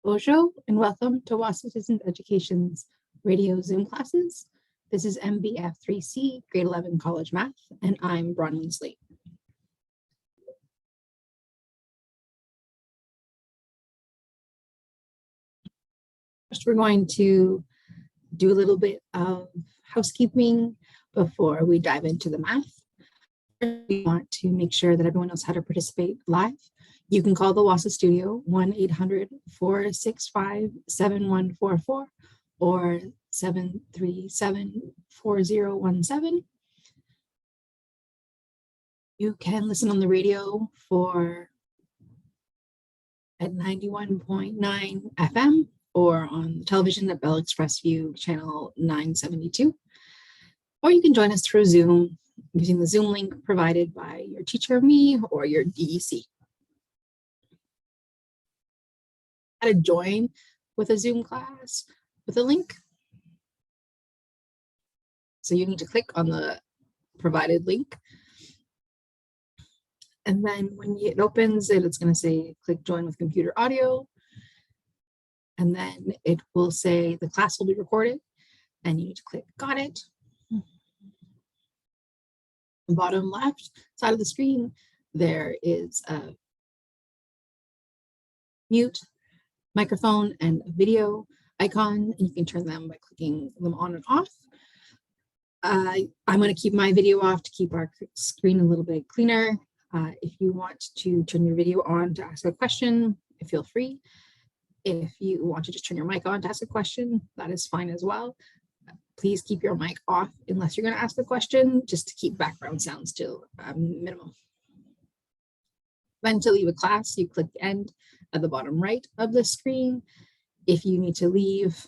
Bonjour and welcome to Wahsa Citizen Education's radio Zoom classes. This is MBF3C, grade 11 college math, and I'm Bronwyn Slate. First, we're going to do a little bit of housekeeping before we dive into the math. We want to make sure that everyone knows how to participate live. You can call the Wahsa studio 1-800-465-7144 or 737-4017. You can listen on the radio at 91.9 FM or on the television at Bell Express View channel 972. Or you can join us through Zoom using the Zoom link provided by your teacher, me, or your DEC. How to join with a Zoom class with a link. So you need to click on the provided link. And then when it opens, it's going to say click join with computer audio. And then it will say the class will be recorded and you need to click got it. The bottom left side of the screen, there is a mute, microphone, and a video icon, and you can turn them by clicking them on and off. I'm going to keep my video off to keep our screen a little bit cleaner. If you want to turn your video on to ask a question, feel free. If you want to just turn your mic on to ask a question, that is fine as well. Please keep your mic off unless you're going to ask a question, just to keep background sounds to a minimum. Then to leave a class, you click end at the bottom right of the screen. If you need to leave,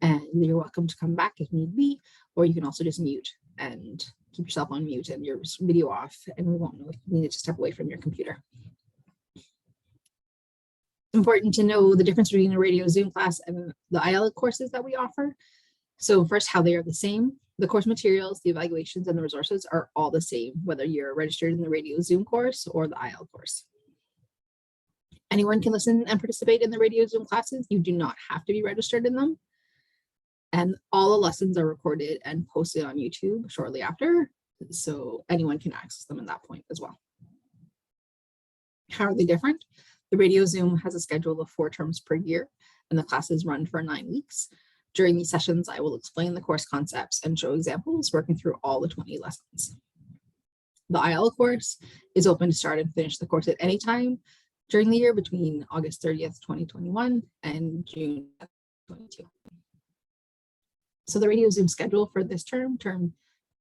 and you're welcome to come back if need be, or you can also just mute and keep yourself on mute and your video off, and we won't know if you need to step away from your computer. It's important to know the difference between a radio Zoom class and the IL courses that we offer. So first, how they are the same. The course materials, the evaluations, and the resources are all the same, whether you're registered in the radio Zoom course or the IL course. Anyone can listen and participate in the radio Zoom classes. You do not have to be registered in them. And all the lessons are recorded and posted on YouTube shortly after, so anyone can access them at that point as well. How are they different? The radio Zoom has a schedule of 4 terms per year, and the classes run for 9 weeks. During these sessions, I will explain the course concepts and show examples working through all the 20 lessons. The IL course is open to start and finish the course at any time during the year between August 30th, 2021 and June 2022. So the radio Zoom schedule for this term, term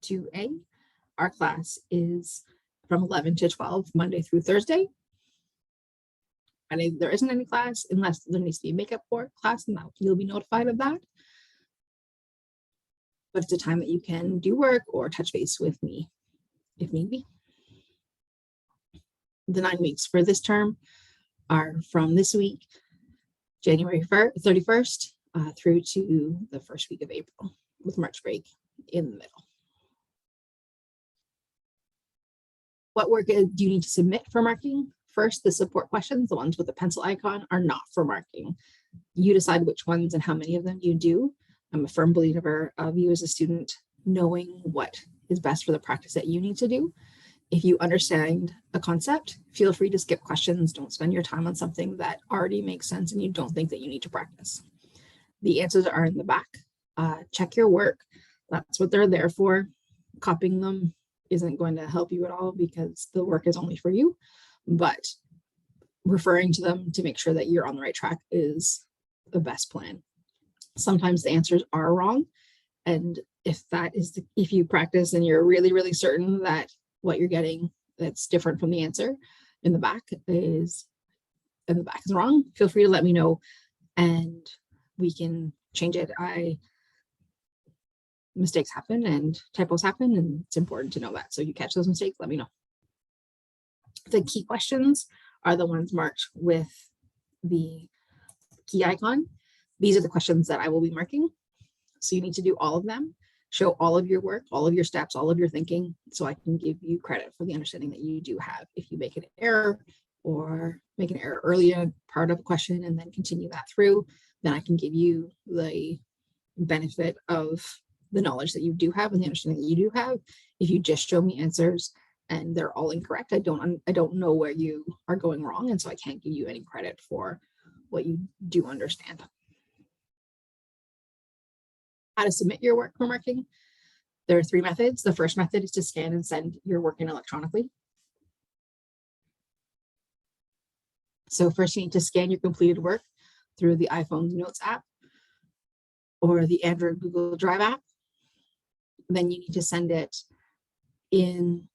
2A, our class is from 11 to 12, Monday through Thursday. And if there isn't any class, unless there needs to be a makeup class, and you'll be notified of that. But it's a time that you can do work or touch base with me if need be. The 9 weeks for this term are from this week, January 31st, through to the first week of April, with March break in the middle. What work do you need to submit for marking? First, the support questions, the ones with the pencil icon, are not for marking. You decide which ones and how many of them you do. I'm a firm believer of you as a student knowing what is best for the practice that you need to do. If you understand a concept, feel free to skip questions. Don't spend your time on something that already makes sense and you don't think that you need to practice. The answers are in the back. Check your work. That's what they're there for. Copying them isn't going to help you at all because the work is only for you, but referring to them to make sure that you're on the right track is the best plan. Sometimes the answers are wrong. And if you practice and you're really, really certain that what you're getting that's different from the answer in the back is wrong, feel free to let me know and we can change it. Mistakes happen and typos happen, and it's important to know that. So you catch those mistakes, let me know. The key questions are the ones marked with the key icon. These are the questions that I will be marking. So you need to do all of them, show all of your work, all of your steps, all of your thinking, so I can give you credit for the understanding that you do have. If you make an error or make an error early in a part of a question and then continue that through, then I can give you the benefit of the knowledge that you do have and the understanding that you do have. If you just show me answers and they're all incorrect, I don't know where you are going wrong, and so I can't give you any credit for what you do understand. How to submit your work for marking. There are 3 methods. The first method is to scan and send your work in electronically. So first you need to scan your completed work through the iPhone Notes app or the Android Google Drive app. Then you need to send it in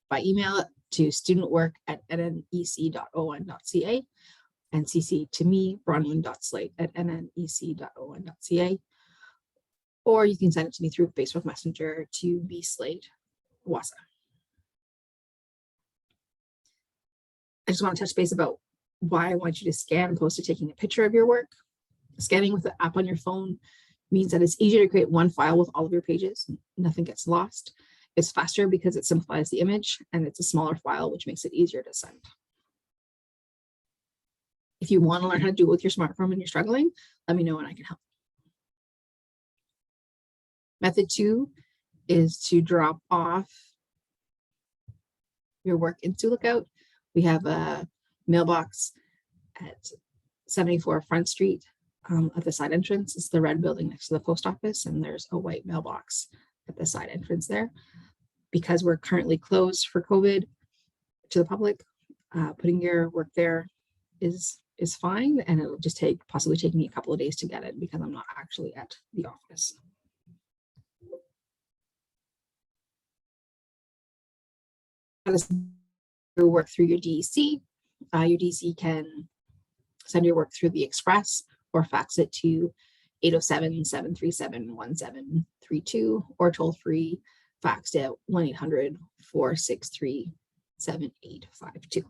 by email to studentwork@nnec.on.ca and CC to me, bronwyn.slate@nnec.on.ca. Or you can send it to me through Facebook Messenger to bslate Wahsa. I just want to touch base about why I want you to scan opposed to taking a picture of your work. Scanning with the app on your phone means that it's easier to create one file with all of your pages. Nothing gets lost. It's faster because it simplifies the image, and it's a smaller file, which makes it easier to send. If you want to learn how to do it with your smartphone and you're struggling, let me know and I can help. Method 2 is to drop off your work into Lookout. We have a mailbox at 74 Front Street at the side entrance. It's the red building next to the post office, and there's a white mailbox at the side entrance there. Because we're currently closed for COVID to the public, putting your work there is fine, and it'll just possibly take me a couple of days to get it because I'm not actually at the office. How to send your work through your DEC. Your DEC can send your work through the Express or fax it to 807-737-1732 or toll free faxed at 1-800-463-7852.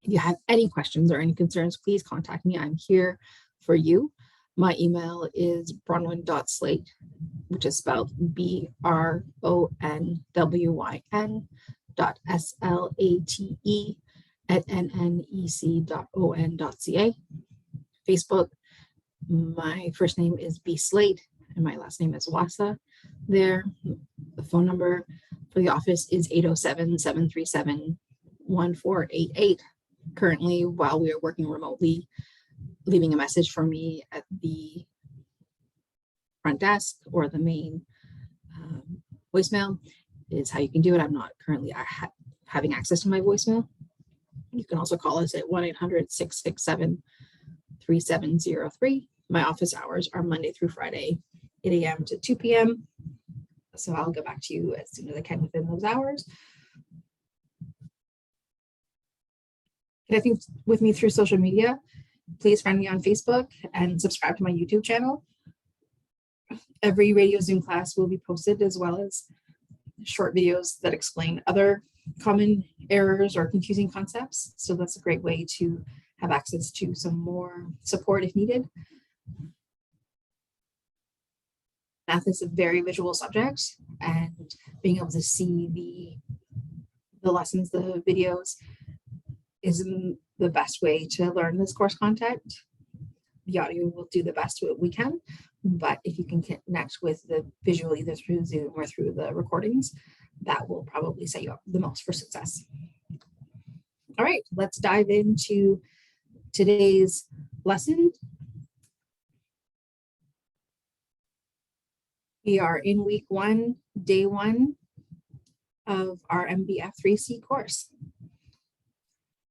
If you have any questions or any concerns, please contact me. I'm here for you. My email is bronwyn.slate, which is spelled BRONWYN.SLATE@nnec.on.ca. Facebook, my first name is bslate and my last name is Wahsa. There, the phone number for the office is 807-737-1488. Currently, while we are working remotely, leaving a message for me at the front desk or the main voicemail is how you can do it. I'm not currently having access to my voicemail. You can also call us at 1-800-667-3703. My office hours are Monday through Friday, 8 a.m. to 2 p.m. So I'll get back to you as soon as I can within those hours. Connecting with me through social media, please friend me on Facebook and subscribe to my YouTube channel. Every radio Zoom class will be posted, as well as short videos that explain other common errors or confusing concepts. So that's a great way to have access to some more support if needed. Math is a very visual subject, and being able to see the lessons, the videos, is the best way to learn this course content. The audio will do the best we can, but if you can connect with the visual either through Zoom or through the recordings, that will probably set you up the most for success. All right, let's dive into today's lesson. We are in week 1, day 1 of our MBF3C course.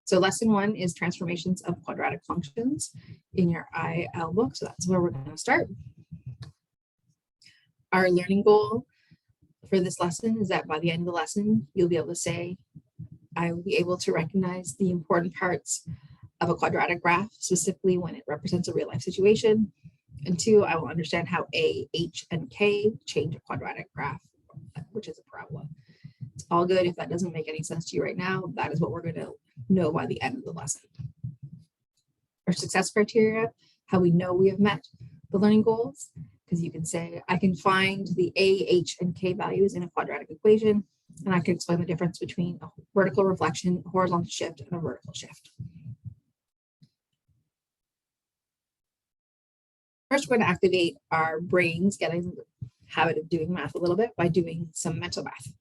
So lesson 1 is transformations of quadratic functions in your IL book. So that's where we're going to start. Our learning goal for this lesson is that by the end of the lesson, you'll be able to say, I will be able to recognize the important parts of a quadratic graph, specifically when it represents a real life situation. And 2, I will understand how A, H, and K change a quadratic graph, which is a parabola. It's all good. If that doesn't make any sense to you right now, that is what we're going to know by the end of the lesson. Our success criteria, how we know we have met the learning goals, because you can say, I can find the A, H, and K values in a quadratic equation. And I can explain the difference between a vertical reflection, a horizontal shift, and a vertical shift. First, we're going to activate our brains, getting the habit of doing math a little bit by doing some mental math.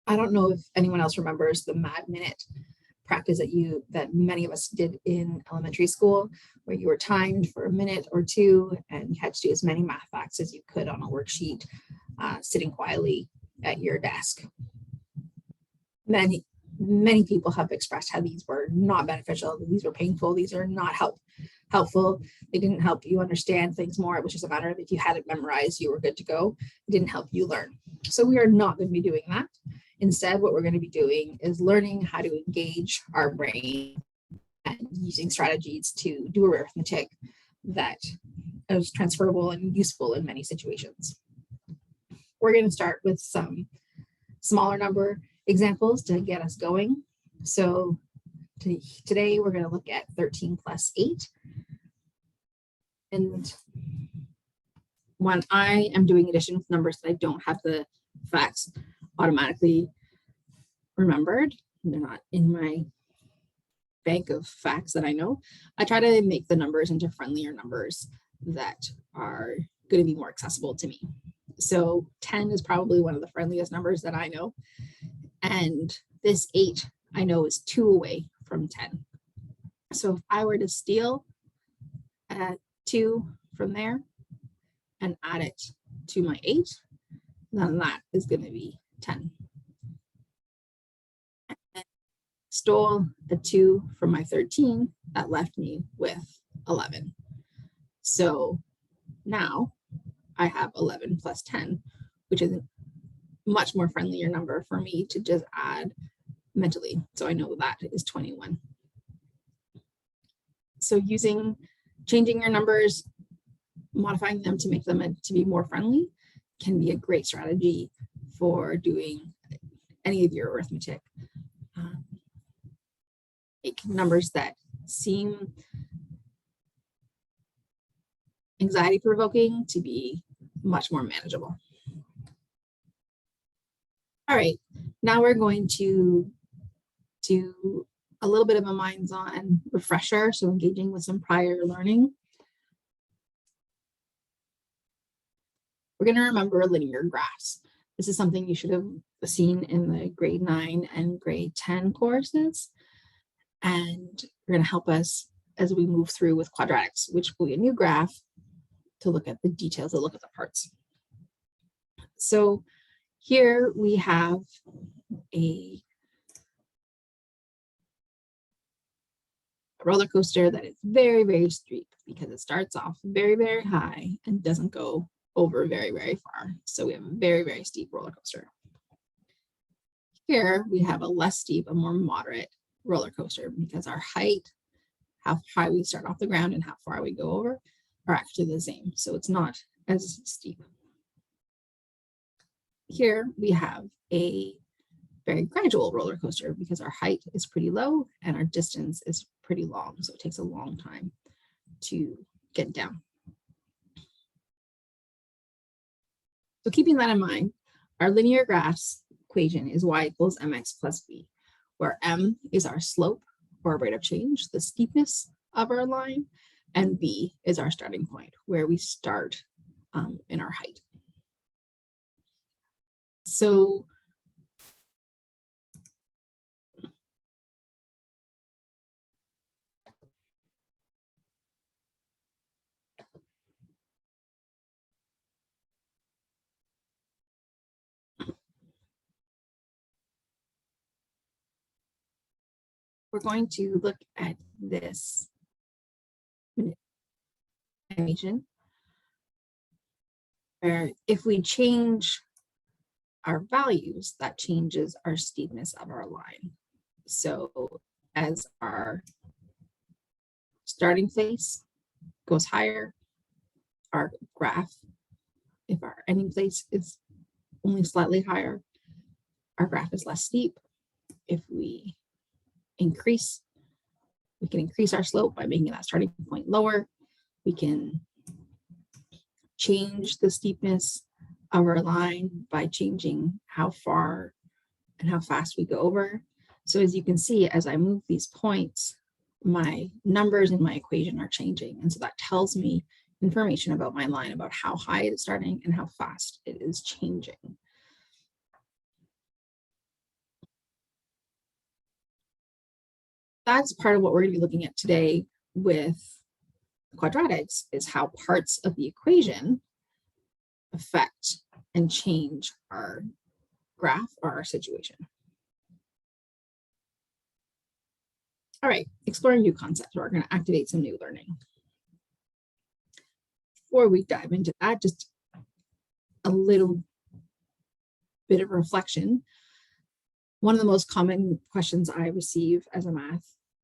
I don't know if anyone else remembers the Mad Minute practice that many of us did in elementary school, where you were timed for a minute or two and you had to do as many math facts as you could on a worksheet, sitting quietly at your desk. Many people have expressed how these were not beneficial, these were painful, these are not helpful. They didn't help you understand things more. It was just a matter of if you had it memorized, you were good to go. It didn't help you learn. So we are not going to be doing that. Instead, what we're going to be doing is learning how to engage our brain and using strategies to do arithmetic that is transferable and useful in many situations. We're going to start with some smaller number examples to get us going. So today we're going to look at 13 plus 8. And when I am doing addition with numbers that I don't have the facts automatically remembered, they're not in my bank of facts that I know, I try to make the numbers into friendlier numbers that are going to be more accessible to me. So 10 is probably one of the friendliest numbers that I know. And this 8 I know is 2 away from 10. So if I were to steal 2 from there and add it to my 8, then that is going to be 10. And stole a 2 from my 13, that left me with 11. So now I have 11 plus 10, which is a much more friendlier number for me to just add mentally. So I know that is 21. So changing your numbers, modifying them to make them to be more friendly can be a great strategy for doing any of your arithmetic. Make numbers that seem anxiety provoking to be much more manageable. All right, now we're going to do a little bit of a minds-on refresher, so engaging with some prior learning. We're going to remember linear graphs. This is something you should have seen in the grade 9 and grade 10 courses, and we're going to help us as we move through with quadratics, which will be a new graph to look at the details, to look at the parts. So here we have a roller coaster that is very, very steep because it starts off very, very high and doesn't go over very, very far. So we have a very, very steep roller coaster. Here we have a less steep, a more moderate roller coaster because our height, how high we start off the ground and how far we go over, are actually the same. So it's not as steep. Here we have a very gradual roller coaster because our height is pretty low and our distance is pretty long. So it takes a long time to get down. So keeping that in mind, our linear graphs equation is y equals mx plus b, where m is our slope or rate of change, the steepness of our line, and b is our starting point, where we start in our height. So we're going to look at this animation where if we change our values, that changes our steepness of our line. So as our starting place goes higher, our graph, if our ending place is only slightly higher, our graph is less steep. If we can increase our slope by making that starting point lower. We can change the steepness of our line by changing how far and how fast we go over. So as you can see, as I move these points, my numbers in my equation are changing. And so that tells me information about my line, about how high it is starting and how fast it is changing. That's part of what we're going to be looking at today with quadratics, is how parts of the equation affect and change our graph or our situation. All right, exploring new concepts. We're going to activate some new learning. Before we dive into that, just a little bit of reflection. One of the most common questions I receive as a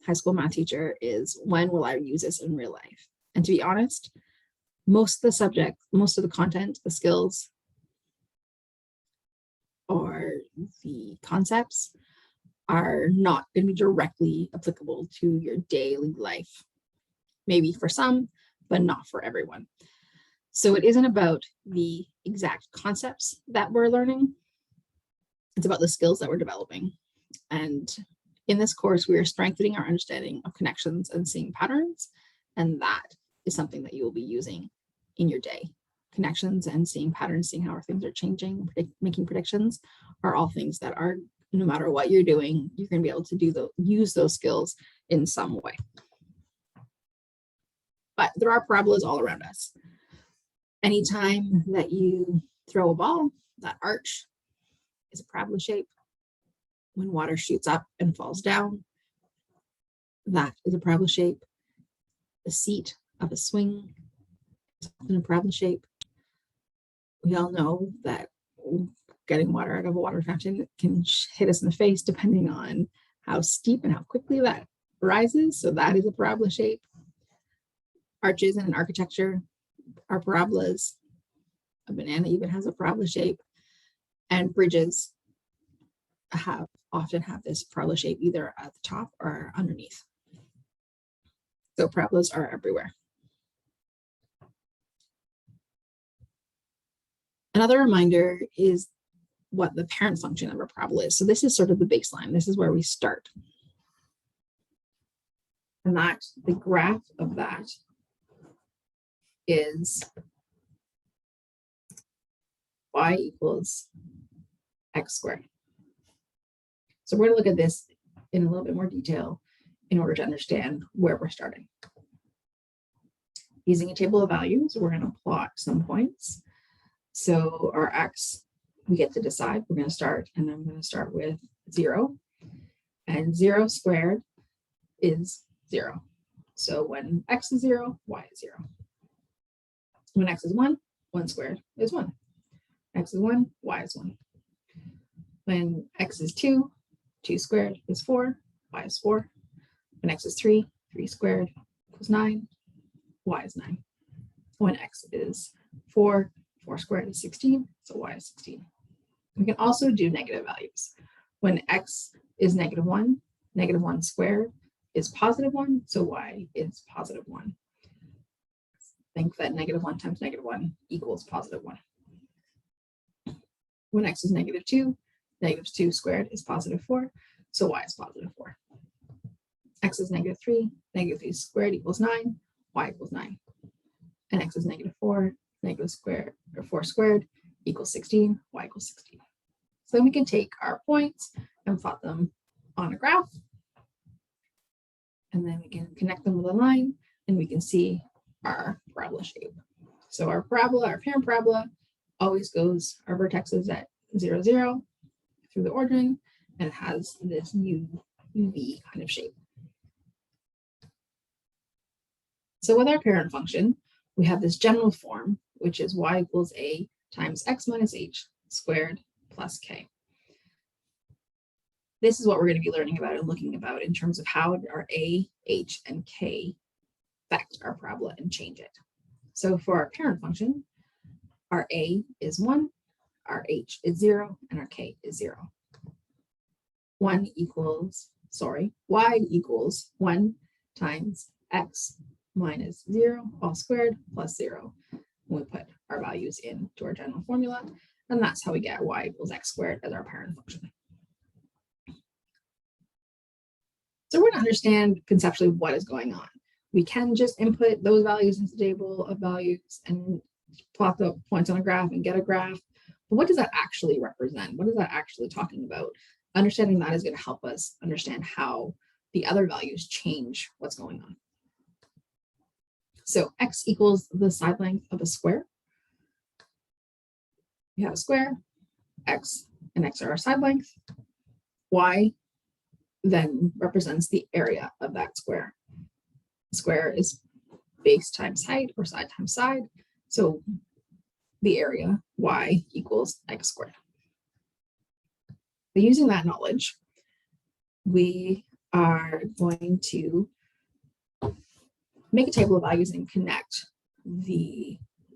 high school math teacher is, when will I use this in real life? And to be honest, most of the subject, most of the content, the skills, or the concepts are not going to be directly applicable to your daily life. Maybe for some, but not for everyone. So it isn't about the exact concepts that we're learning. It's about the skills that we're developing. And in this course, we are strengthening our understanding of connections and seeing patterns. And that is something that you will be using in your day. Connections and seeing patterns, seeing how things are changing, making predictions are all things that are, no matter what you're doing, you're going to be able to use those skills in some way. But there are parabolas all around us. Anytime that you throw a ball, that arch is a parabola shape. When water shoots up and falls down, that is a parabola shape. The seat of a swing is often a parabola shape. We all know that getting water out of a water fountain can hit us in the face depending on how steep and how quickly that rises. So that is a parabola shape. Arches in an architecture are parabolas. A banana even has a parabola shape. And bridges often have this parabola shape either at the top or underneath. So parabolas are everywhere. Another reminder is what the parent function of a parabola is. So this is sort of the baseline. This is where we start. And that the graph of that is y equals x squared. So we're going to look at this in a little bit more detail in order to understand where we're starting. Using a table of values, we're going to plot some points. So our x, we get to decide. We're going to start, and I'm going to start with 0. And 0 squared is 0. So when x is 0, y is 0. When x is 1, 1 squared is 1. X is 1, y is 1. When x is 2, 2 squared is 4, y is 4. When x is 3, 3 squared equals 9, y is 9. When x is 4, 4 squared is 16, so y is 16. We can also do negative values. When x is -1, -1 squared is +1, so y is +1. Think that -1 times -1 equals +1. When x is -2, -2 squared is +4, so y is +4. X is -3, -3 squared equals 9, y equals 9. And x is -4, -4 squared equals 16, y equals 16. So then we can take our points and plot them on a graph. And then we can connect them with a line, and we can see our parabola shape. So our parabola, our parent parabola, always goes, our vertex is at 0, 0 through the origin, and it has this UV kind of shape. So with our parent function, we have this general form, which is y equals a times x minus h squared plus k. This is what we're going to be learning about and looking about in terms of how our a, h, and k affect our parabola and change it. So for our parent function, our a is 1, our h is 0, and our k is 0. Y equals 1 times x minus 0 all squared plus 0. when we put our values into our general formula. And that's how we get y equals x squared as our parent function. So we're going to understand conceptually what is going on. We can just input those values into the table of values and plot the points on a graph and get a graph. But what does that actually represent? What is that actually talking about? Understanding that is going to help us understand how the other values change what's going on. So x equals the side length of a square. We have a square, x and x are our side length. Y then represents the area of that square. The square is base times height or side times side. So the area y equals x squared. But using that knowledge, we are going to make a table of values and connect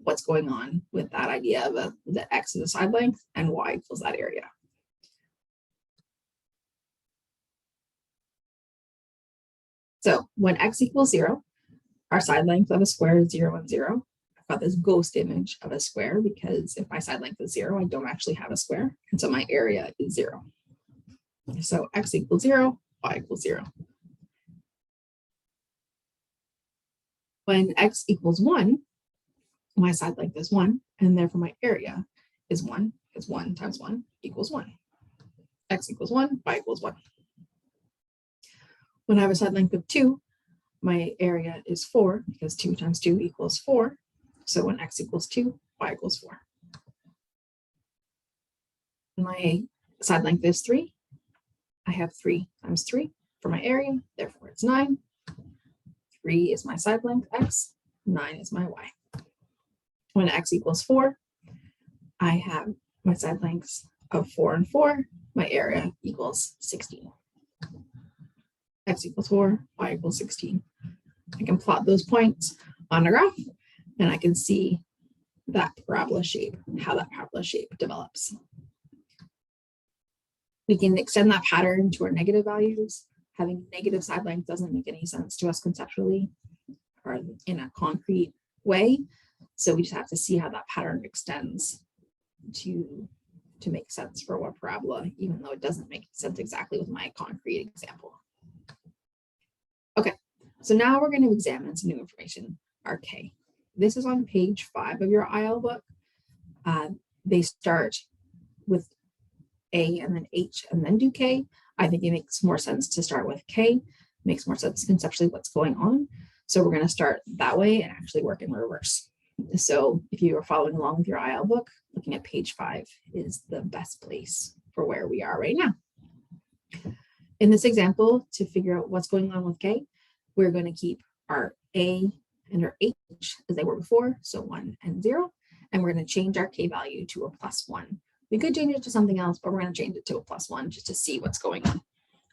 what's going on with that idea of the x is a side length and y equals that area. So when x equals 0, our side length of a square is 0 and 0. I've got this ghost image of a square because if my side length is 0, I don't actually have a square. And so my area is 0. So x equals 0, y equals 0. When x equals 1, my side length is 1, and therefore my area is 1, because 1 times 1 equals 1. X equals 1, y equals 1. When I have a side length of 2, my area is 4, because 2 times 2 equals 4. So when x equals 2, y equals 4. My side length is 3. I have 3 times 3 for my area, therefore it's 9. 3 is my side length, x. 9 is my y. When x equals 4, I have my side lengths of 4 and 4. My area equals 16. X equals 4, y equals 16. I can plot those points on a graph, and I can see that parabola shape, how that parabola shape develops. We can extend that pattern to our negative values. Having negative side length doesn't make any sense to us conceptually or in a concrete way. So we just have to see how that pattern extends to make sense for what parabola, even though it doesn't make sense exactly with my concrete example. Okay, so now we're going to examine some new information, our K. This is on page 5 of your IL book. They start with A and then H and then do K. I think it makes more sense to start with K. It makes more sense conceptually what's going on. So we're going to start that way and actually work in reverse. So if you are following along with your IL book, looking at page 5 is the best place for where we are right now. In this example, to figure out what's going on with K, we're going to keep our A and our H as they were before, so 1 and 0, and we're going to change our K value to a +1. We could change it to something else, but we're going to change it to a +1 just to see what's going on.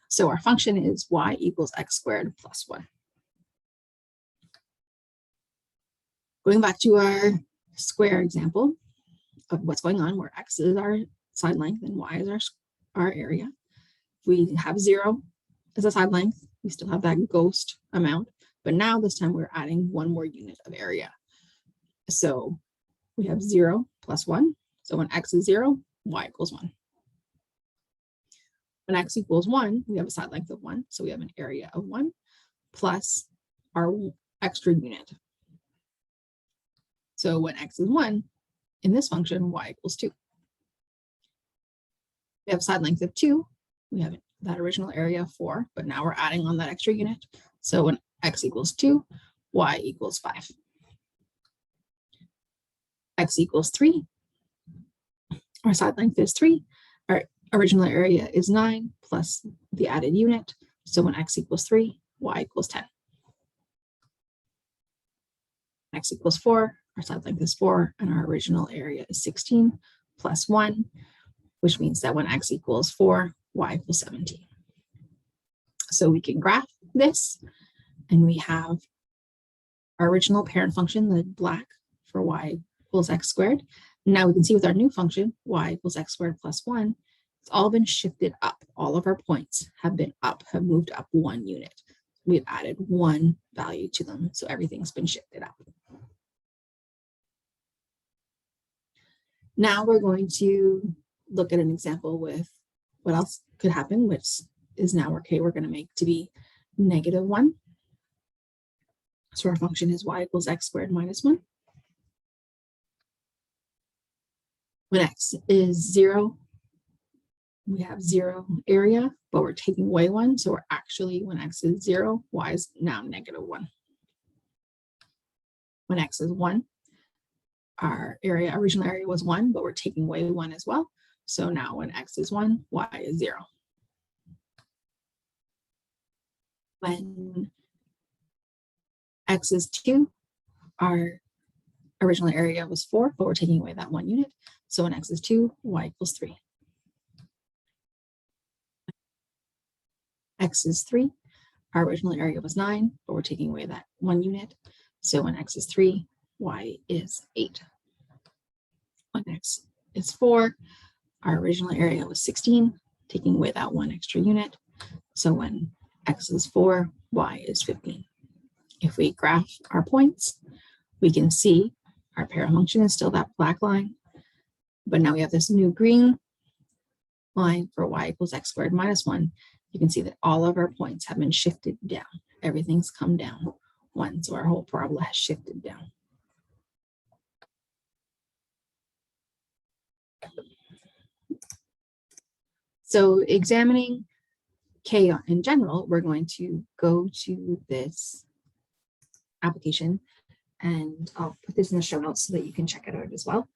So our function is y equals x squared plus 1. Going back to our square example of what's going on, where x is our side length and y is our area. We have 0 as a side length. We still have that ghost amount, but now this time we're adding one more unit of area. So we have 0 plus 1. So when x is 0, y equals 1. When x equals 1, we have a side length of 1. So we have an area of 1 plus our extra unit. So when x is 1, in this function, y equals 2. We have a side length of 2. We have that original area of 4, but now we're adding on that extra unit. So when x equals 2, y equals 5. X equals 3. Our side length is 3. Our original area is 9 plus the added unit. So when x equals 3, y equals 10. X equals 4. Our side length is 4, and our original area is 16 plus 1, which means that when x equals 4, y equals 17. So we can graph this, and we have our original parent function, the black, for y equals x squared. Now we can see with our new function, y equals x squared plus 1, it's all been shifted up. All of our points have been up, have moved up 1 unit. We've added 1 value to them, so everything's been shifted up. Now we're going to look at an example with what else could happen, which is now we're going to make to be -1. So our function is y equals x squared minus 1. When x is 0, we have 0 area, but we're taking away 1. So we're actually, when x is 0, y is now -1. When x is 1, our original area was 1, but we're taking away 1 as well. So now when x is 1, y is 0. When x is 2, our original area was 4, but we're taking away that 1 unit. So when x is 2, y equals 3. X is 3, our original area was 9, but we're taking away that 1 unit. So when x is 3, y is 8. When x is 4, our original area was 16, taking away that 1 extra unit. So when x is 4, y is 15. If we graph our points, we can see our parent function is still that black line, but now we have this new green line for y equals x squared minus 1. You can see that all of our points have been shifted down. Everything's come down 1, so our whole parabola has shifted down. So examining k in general, we're going to go to this application, and I'll put this in the show notes so that you can check it out as well.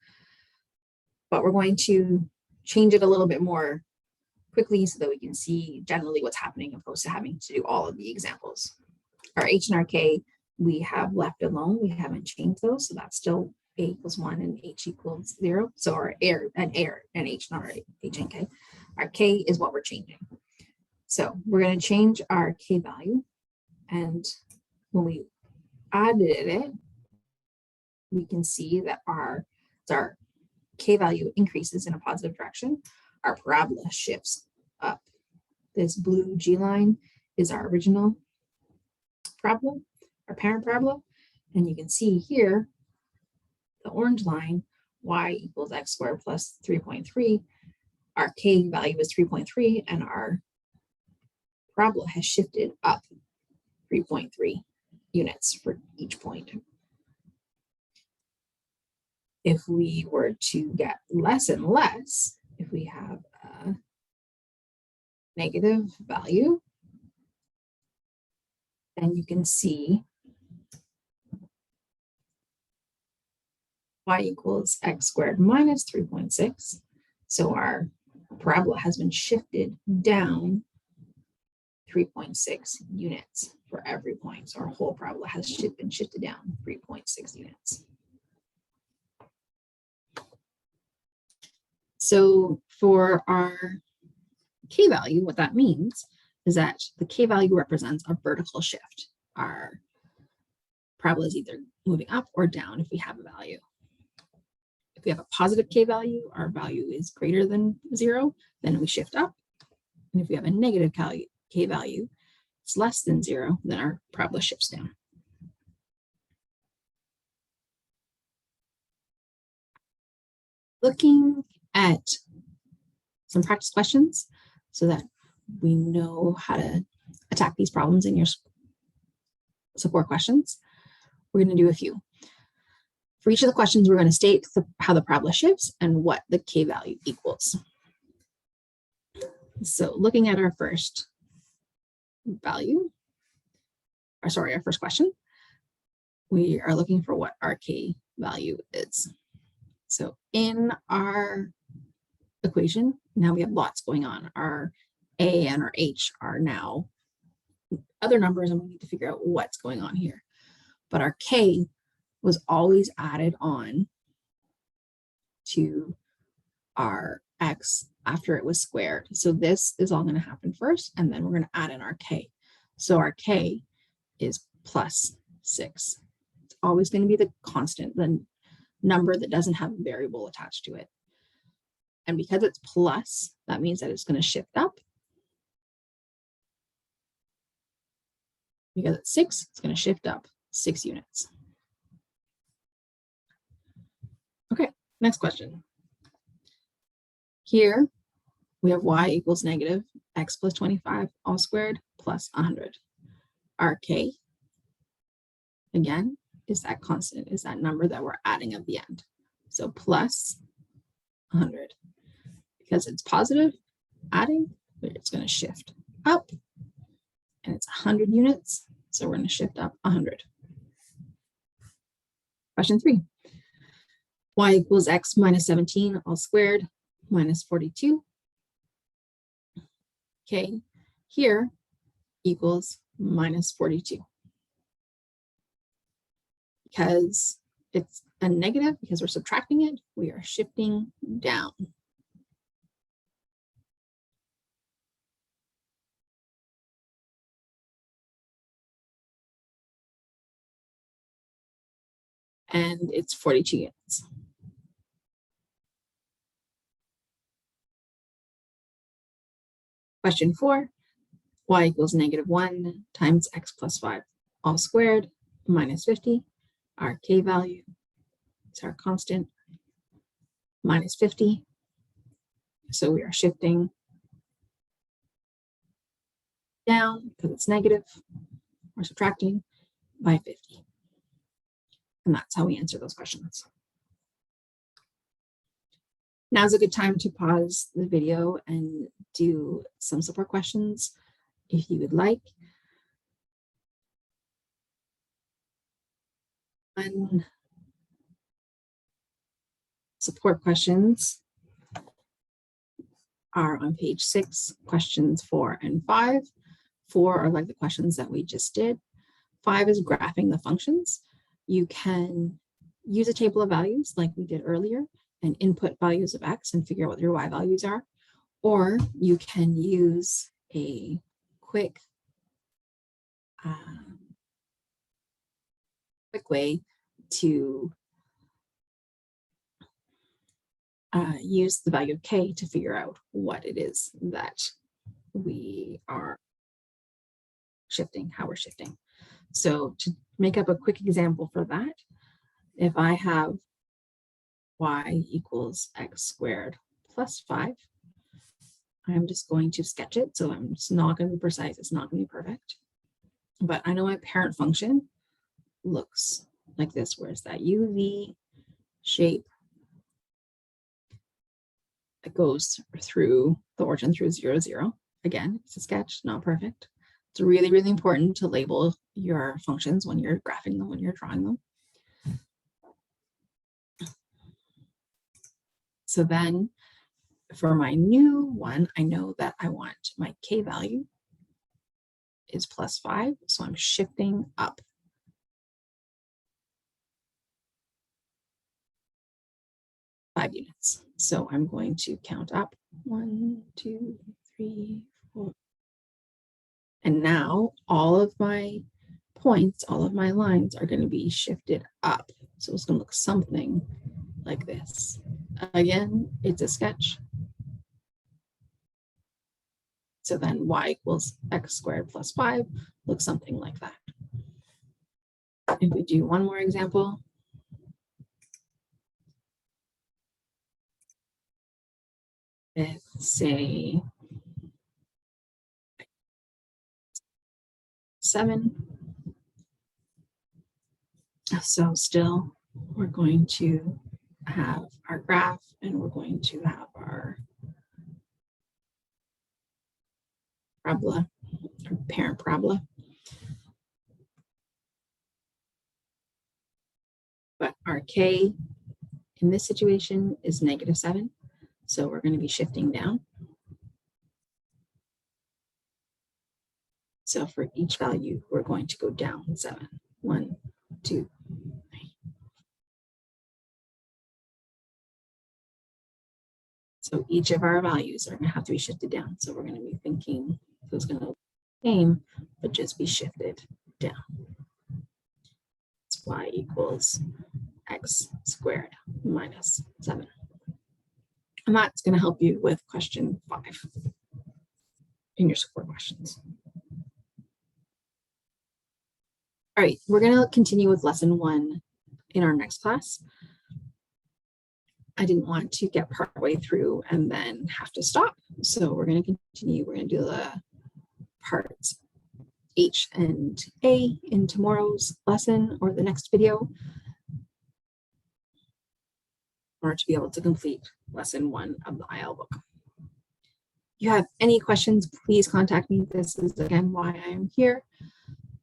But we're going to change it a little bit more quickly so that we can see generally what's happening opposed to having to do all of the examples. Our h and our k we have left alone. We haven't changed those, so that's still a equals 1 and h equals 0. So our air and h, not our h and k. Our k is what we're changing. So we're going to change our k value, and when we added it, we can see that our k value increases in a positive direction. Our parabola shifts up. This blue G line is our original parabola, our parent parabola, and you can see here the orange line, y equals x squared plus 3.3. Our k value is 3.3, and our parabola has shifted up 3.3 units for each point. If we were to get less and less, if we have a negative value, then you can see y equals x squared minus 3.6. So our parabola has been shifted down 3.6 units for every point. So our whole parabola has been shifted down 3.6 units. So for our k value, what that means is that the k value represents a vertical shift. Our parabola is either moving up or down if we have a value. If we have a positive k value, our value is greater than 0, then we shift up. And if we have a negative k value, it's less than 0, then our parabola shifts down. Looking at some practice questions so that we know how to attack these problems in your support questions, we're going to do a few. For each of the questions, we're going to state how the parabola shifts and what the k value equals. So looking at our first value, our first question, we are looking for what our k value is. So in our equation, now we have lots going on. Our a and our h are now other numbers, and we need to figure out what's going on here. But our k was always added on to our x after it was squared. So this is all going to happen first, and then we're going to add in our k. So our k is plus 6. It's always going to be the constant, the number that doesn't have a variable attached to it. And because it's plus, that means that it's going to shift up. Because it's 6, it's going to shift up 6 units. Okay, next question. Here we have y equals negative x plus 25 all squared plus 100. Our k, again, is that constant, is that number that we're adding at the end. So plus 100. Because it's positive, adding, it's going to shift up. And it's 100 units, so we're going to shift up 100. Question 3. Y equals x minus 17 all squared minus 42. K here equals minus 42. Because it's a negative, because we're subtracting it, we are shifting down. And it's 42 units. Question 4, y equals negative 1 times x plus 5 all squared minus 50. Our k value is our constant, minus 50. So we are shifting down because it's negative. We're subtracting by 50. And that's how we answer those questions. Now's a good time to pause the video and do some support questions if you would like. One, support questions are on page 6, questions 4 and 5. 4 are like the questions that we just did. 5 is graphing the functions. You can use a table of values like we did earlier and input values of x and figure out what your y values are. Or you can use a quick way to use the value of k to figure out what it is that we are shifting, how we're shifting. So to make up a quick example for that, if I have y equals x squared plus 5, I'm just going to sketch it. So I'm just not going to be precise. It's not going to be perfect. But I know my parent function looks like this, where it's that UV shape that goes through the origin through 0, 0. Again, it's a sketch, not perfect. It's really, really important to label your functions when you're graphing them, when you're drawing them. So then for my new one, I know that I want my k value is plus 5. So I'm shifting up. Five units. So I'm going to count up 1, 2, 3, 4. And now all of my points, all of my lines are going to be shifted up. So it's going to look something like this. Again, it's a sketch. So then y equals x squared plus 5 looks something like that. If we do one more example, let's say 7. So still, we're going to have our graph and we're going to have our parabola, or parent parabola. But our k in this situation is negative 7. So we're going to be shifting down. So for each value, we're going to go down 7. 1, 2, 3. So each of our values are going to have to be shifted down. So we're going to be thinking so it's going to look the same, but just be shifted down. It's y equals x squared minus 7. And that's going to help you with question 5 in your support questions. All right, we're going to continue with lesson 1 in our next class. I didn't want to get partway through and then have to stop. So we're going to continue. We're going to do the parts H and A in tomorrow's lesson or the next video in order to be able to complete lesson 1 of the IL book. If you have any questions, please contact me. This is again why I'm here.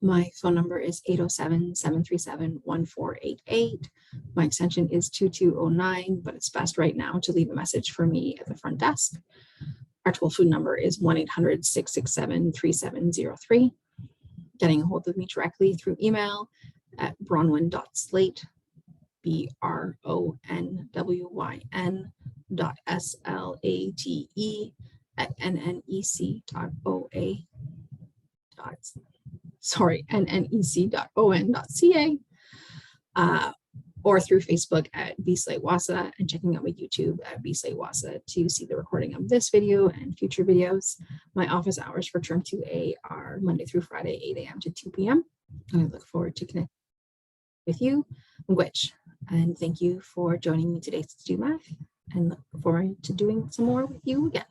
My phone number is 807-737-1488. My extension is 2209, but it's best right now to leave a message for me at the front desk. Our toll-free number is 1-800-667-3703. Getting a hold of me directly through email at bronwyn.slate, BRONWYN.SLATE nnec.on.ca, or through Facebook at B-Slate Wahsa, and checking out my YouTube at B-Slate Wahsa to see the recording of this video and future videos. My office hours for Term 2A are Monday through Friday, 8 a.m. to 2 p.m. And I look forward to connecting with you, Gwitch. And thank you for joining me today to do math, and look forward to doing some more with you again.